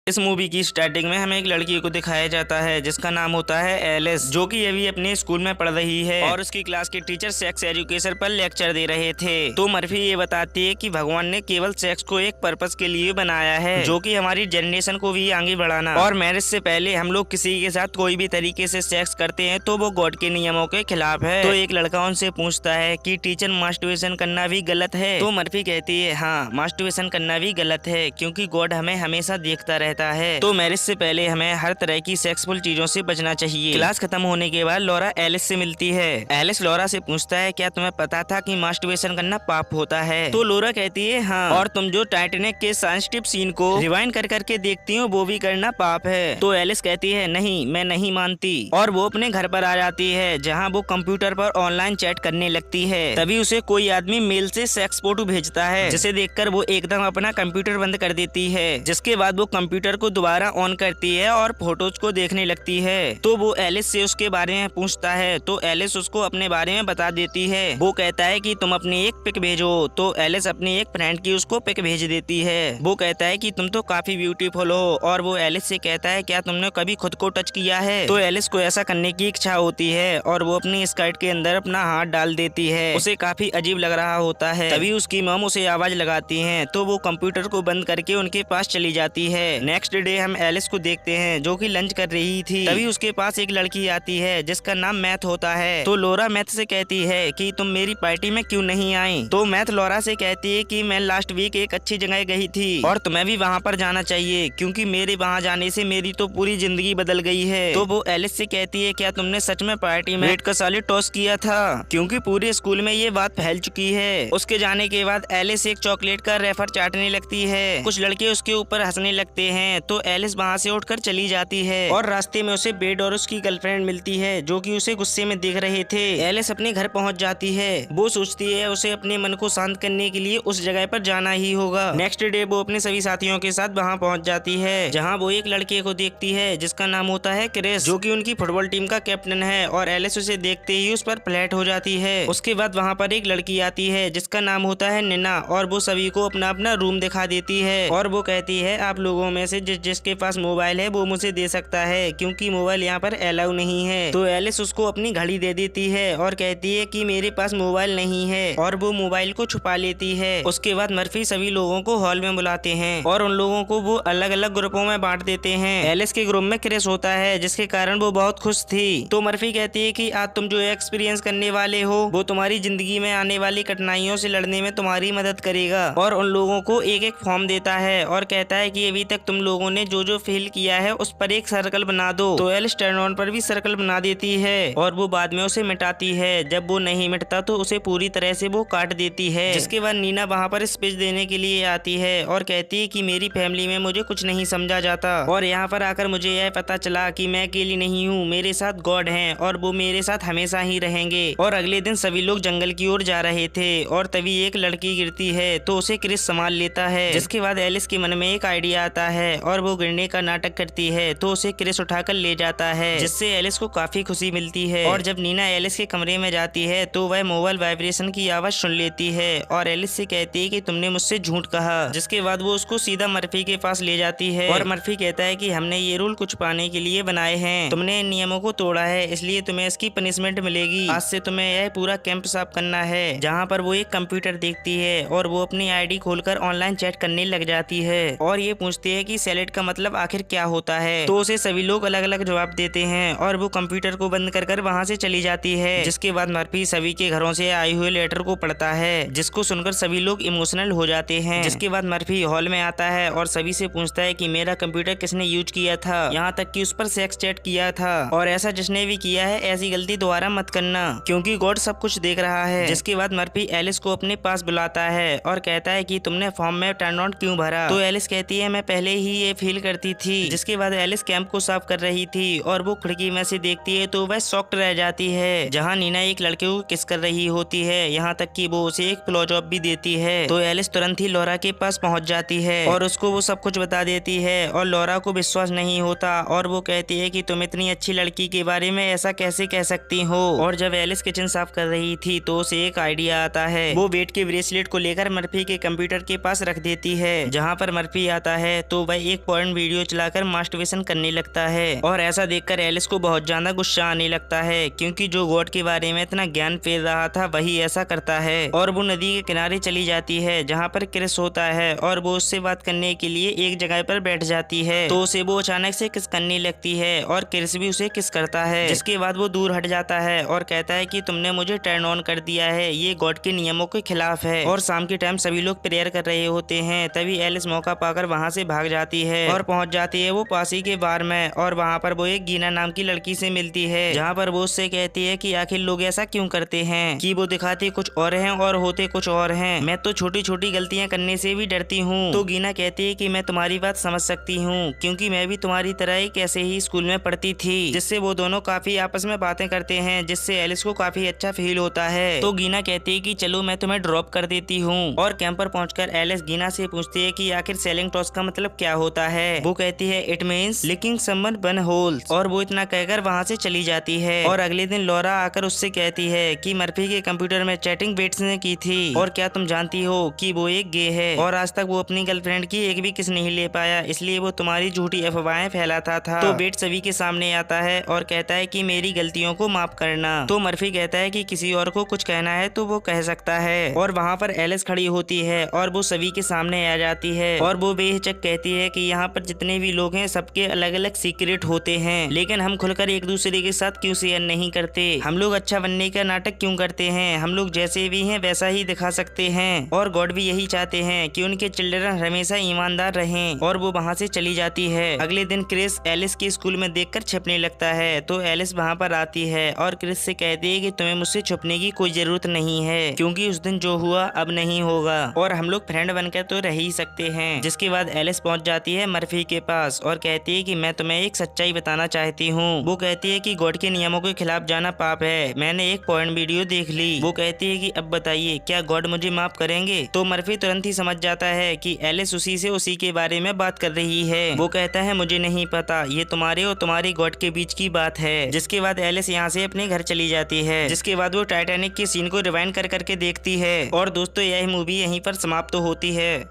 इस मूवी की स्टार्टिंग में हमें एक लड़की को दिखाया जाता है जिसका नाम होता है एलिस, जो कि अभी अपने स्कूल में पढ़ रही है और उसकी क्लास के टीचर सेक्स एजुकेशन पर लेक्चर दे रहे थे। तो मर्फी ये बताती है कि भगवान ने केवल सेक्स को एक पर्पस के लिए बनाया है, जो कि हमारी जनरेशन को भी आगे बढ़ाना, और मैरिज से पहले हम लोग किसी के साथ कोई भी तरीके से सेक्स करते हैं तो वो गॉड के नियमों के खिलाफ है। तो एक लड़का उनसे पूछता है कि टीचर मास्टरबेशन करना भी गलत है? तो मर्फी कहती है हाँ, मास्टरबेशन करना भी गलत है क्योंकि गॉड हमें हमेशा देखता रहता है। तो मैरिज से पहले हमें हर तरह की सेक्सफुल चीजों से बचना चाहिए। क्लास खत्म होने के बाद लॉरा एलिस से मिलती है। एलिस लॉरा से पूछता है क्या तुम्हें पता था कि मास्टरबेशन करना पाप होता है? तो लॉरा कहती है हाँ, और तुम जो टाइटैनिक के सेंसिटिव सीन को रिवाइंड कर करके देखती हो वो भी करना पाप है। तो एलिस कहती है नहीं, मैं नहीं मानती, और वो अपने घर पर आ जाती है जहाँ वो कंप्यूटर पर ऑनलाइन चैट करने लगती है। तभी उसे कोई आदमी मेल से सेक्स फोटो भेजता है, जिसे देखकर वो एकदम अपना कंप्यूटर बंद कर देती है। जिसके बाद वो कंप्यूटर को दोबारा ऑन करती है और फोटोज को देखने लगती है। तो वो एलिस से उसके बारे में पूछता है तो एलिस उसको अपने बारे में बता देती है। वो कहता है कि तुम अपनी एक पिक भेजो। तो एलिस अपनी एक फ्रेंड की उसको पिक भेज देती है। वो कहता है कि तुम तो काफी ब्यूटीफुल हो, और वो एलिस से कहता है क्या तुमने कभी खुद को टच किया है? तो एलिस को ऐसा करने की इच्छा होती है और वो अपनी स्कर्ट के अंदर अपना हाथ डाल देती है। उसे काफी अजीब लग रहा होता है। तभी उसकी मॉम उसे आवाज लगाती है तो वो कंप्यूटर को बंद करके उनके पास चली जाती है। नेक्स्ट डे हम एलिस को देखते हैं जो कि लंच कर रही थी। तभी उसके पास एक लड़की आती है जिसका नाम मैथ होता है। तो लॉरा मैथ से कहती है कि तुम मेरी पार्टी में क्यों नहीं आई? तो मैथ लॉरा से कहती है कि मैं लास्ट वीक एक अच्छी जगह गई थी और तुम्हें भी वहाँ पर जाना चाहिए क्योंकि मेरे वहाँ जाने से मेरी तो पूरी जिंदगी बदल गई है। तो वो एलिस से कहती है क्या तुमने सच में पार्टी में रेड का सॉलिड टॉस किया था? क्योंकि पूरे स्कूल में ये बात फैल चुकी है। उसके जाने के बाद एलिस एक चॉकलेट का रेफर चाटने लगती है। कुछ लड़के उसके ऊपर हंसने लगते हैं तो एलिस वहाँ से उठकर चली जाती है और रास्ते में उसे बेड और उसकी गर्लफ्रेंड मिलती है जो कि उसे गुस्से में देख रहे थे। एलिस अपने घर पहुंच जाती है। वो सोचती है उसे अपने मन को शांत करने के लिए उस जगह पर जाना ही होगा। नेक्स्ट डे वो अपने सभी साथियों के साथ वहाँ पहुंच जाती है जहाँ वो एक लड़के को देखती है जिसका नाम होता है क्रिस, जो कि उनकी फुटबॉल टीम का कैप्टन है, और एलिस उसे देखते ही उस पर फ्लैट हो जाती है। उसके बाद वहाँ पर एक लड़की आती है जिसका नाम होता है निना, और वो सभी को अपना अपना रूम दिखा देती है और वो कहती है आप लोगों में से जिसके पास मोबाइल है वो मुझे दे सकता है क्योंकि मोबाइल यहाँ पर अलाउ नहीं है। तो एलिस उसको अपनी घड़ी दे देती है और कहती है कि मेरे पास मोबाइल नहीं है, और वो मोबाइल को छुपा लेती है। उसके बाद मर्फी सभी लोगों को हॉल में बुलाते हैं और उन लोगों को वो अलग अलग ग्रुपों में बांट देते हैं। एलिस के ग्रुप में क्रिस होता है जिसके कारण वो बहुत खुश थी। तो मर्फी कहती है कि आज तुम जो एक्सपीरियंस करने वाले हो वो तुम्हारी जिंदगी में आने वाली कठिनाइयों से लड़ने में तुम्हारी मदद करेगा, और उन लोगों को एक एक फॉर्म देता है और कहता है कि अभी तक तुम लोगों ने जो जो फेल किया है उस पर एक सर्कल बना दो। तो एलिस टर्न ऑन पर भी सर्कल बना देती है और वो बाद में उसे मिटाती है। जब वो नहीं मिटता तो उसे पूरी तरह से वो काट देती है। जिसके बाद नीना वहाँ पर स्पीच देने के लिए आती है और कहती है कि मेरी फैमिली में मुझे कुछ नहीं समझा जाता, और यहाँ पर आकर मुझे यह पता चला कि मैं अकेली नहीं हूँ, मेरे साथ गॉड हैं और वो मेरे साथ हमेशा ही रहेंगे। और अगले दिन सभी लोग जंगल की ओर जा रहे थे और तभी एक लड़की गिरती है तो उसे क्रिस संभाल लेता है। जिसके बाद एलिस के मन में एक आइडिया आता है और वो गिरने का नाटक करती है तो उसे क्रिस उठाकर ले जाता है, जिससे एलिस को काफी खुशी मिलती है। और जब नीना एलिस के कमरे में जाती है तो वह मोबाइल वाइब्रेशन की आवाज सुन लेती है और एलिस से कहती है कि तुमने मुझसे झूठ कहा। जिसके बाद वो उसको सीधा मर्फी के पास ले जाती है और मर्फी कहता है कि हमने ये रूल कुछ पाने के लिए बनाए हैं, तुमने इन नियमों को तोड़ा है इसलिए तुम्हें इसकी पनिशमेंट मिलेगी। आज से तुम्हें यह पूरा कैंप साफ करना है। जहाँ पर वो एक कंप्यूटर देखती है और वो अपनी आईडी खोलकर ऑनलाइन चैट करने लग जाती है और ये पूछती है कि सैलेड का मतलब आखिर क्या होता है। तो उसे सभी लोग अलग अलग जवाब देते हैं और वो कंप्यूटर को बंद कर वहाँ से चली जाती है। जिसके बाद मर्फी सभी के घरों से आए हुए लेटर को पढ़ता है जिसको सुनकर सभी लोग इमोशनल हो जाते हैं। जिसके बाद मर्फी हॉल में आता है और सभी से पूछता है कि मेरा कंप्यूटर किसने यूज किया था, यहाँ तक कि उस पर सेक्स चैट किया था, और ऐसा जिसने भी किया है ऐसी गलती दोबारा मत करना क्योंकि गॉड सब कुछ देख रहा है। जिसके बाद मर्फी एलिस को अपने पास बुलाता है और कहता है कि तुमने फॉर्म में टर्न ऑन क्यों भरा? तो एलिस कहती है मैं पहले ही ये फील करती थी। जिसके बाद एलिस कैंप को साफ कर रही थी और वो खिड़की में से देखती है तो वह शॉक्ड रह जाती है जहाँ नीना एक लड़के को किस कर रही होती है, यहाँ तक कि वो उसे एक ब्लो जॉब भी देती है। तो एलिस तुरंत ही लॉरा के पास पहुंच जाती है और उसको वो सब कुछ बता देती है और लॉरा को विश्वास नहीं होता और वो कहती है कि तुम इतनी अच्छी लड़की के बारे में ऐसा कैसे कह सकती हो। और जब एलिस किचन साफ कर रही थी तो उसे एक आइडिया आता है। वो वेट के ब्रेसलेट को लेकर मर्फी के कंप्यूटर के पास रख देती है। जहाँ पर मर्फी आता है तो वह वह एक पॉइंट वीडियो चलाकर मास्टरबेशन करने लगता है और ऐसा देखकर एलिस को बहुत ज्यादा गुस्सा आने लगता है, क्योंकि जो गॉड के बारे में इतना ज्ञान फैल रहा था वही ऐसा करता है। और वो नदी के किनारे चली जाती है जहाँ पर क्रिस होता है और वो उससे बात करने के लिए एक जगह पर बैठ जाती है। तो उसे वो अचानक से किस करने लगती है और क्रिस भी उसे किस करता है, जिसके बाद वो दूर हट जाता है और कहता है कि तुमने मुझे टर्न ऑन कर दिया है, ये गॉड के नियमों के खिलाफ है। और शाम के टाइम सभी लोग प्रेयर कर रहे होते हैं, तभी एलिस मौका पाकर वहाँ से भाग जाती है और पहुंच जाती है वो पासी के बार में। और वहाँ पर वो एक गीना नाम की लड़की से मिलती है, जहाँ पर वो उससे कहती है कि आखिर लोग ऐसा क्यों करते हैं कि वो दिखाते कुछ और हैं और होते कुछ और हैं। मैं तो छोटी छोटी गलतियां करने से भी डरती हूँ। तो गीना कहती है कि मैं तुम्हारी बात समझ सकती हूँ, क्योंकि मैं भी तुम्हारी तरह एक ऐसे ही स्कूल में पढ़ती थी। जिससे वो दोनों काफी आपस में बातें करते हैं, जिससे एलिस को काफी अच्छा फील होता है। तो गीना कहती है कि चलो मैं तुम्हें ड्रॉप कर देती हूँ। और कैंप पर पहुंचकर एलिस गीना से पूछती है कि आखिर सेलिंग टॉस का मतलब क्या होता है। वो कहती है it means liking someone one holes, और वो इतना कहकर वहाँ से चली जाती है। और अगले दिन लॉरा आकर उससे कहती है कि मर्फी के कंप्यूटर में चैटिंग बेट्स ने की थी, और क्या तुम जानती हो कि वो एक गे है और आज तक वो अपनी गर्लफ्रेंड की एक भी किस नहीं ले पाया, इसलिए वो तुम्हारी झूठी अफवाहें फैलाता था। तो बेट सभी के सामने आता है और कहता है कि मेरी गलतियों को माफ करना। तो मर्फी कहता है कि किसी और को कुछ कहना है तो वो कह सकता है। और वहाँ पर एलिस खड़ी होती है और वो सभी के सामने आ जाती है और वो बेहिचक कहती है कि यहाँ पर जितने भी लोग हैं सबके अलग अलग सीक्रेट होते हैं, लेकिन हम खुलकर एक दूसरे के साथ क्यों शेयर नहीं करते। हम लोग अच्छा बनने का नाटक क्यों करते हैं, हम लोग जैसे भी हैं वैसा ही दिखा सकते हैं। और गॉड भी यही चाहते हैं कि उनके चिल्ड्रन हमेशा ईमानदार रहें। और वो वहाँ से चली जाती है। अगले दिन क्रिस एलिस के स्कूल में देखकर छिपने लगता है, तो एलिस वहाँ पर आती है और क्रिस से कहती है कि तुम्हें मुझसे छुपने की कोई जरूरत नहीं है, क्योंकि उस दिन जो हुआ अब नहीं होगा और हम लोग फ्रेंड बनकर तो रह ही सकते हैं। जिसके बाद एलिस पहुँच जाती है मर्फी के पास और कहती है कि मैं तुम्हें एक सच्चाई बताना चाहती हूँ। वो कहती है कि गॉड के नियमों के खिलाफ जाना पाप है, मैंने एक पॉइंट वीडियो देख ली। वो कहती है कि अब बताइए क्या गॉड मुझे माफ करेंगे। तो मर्फी तुरंत ही समझ जाता है कि एलिस उसी के बारे में बात कर रही है। वो कहता है मुझे नहीं पता, ये तुम्हारे और तुम्हारी गॉड के बीच की बात है। जिसके बाद एलिस यहाँ से अपने घर चली जाती है। जिसके बाद वो टाइटैनिक के सीन को रिवाइंड कर करके देखती है। और दोस्तों यह मूवी यहीं पर समाप्त होती है।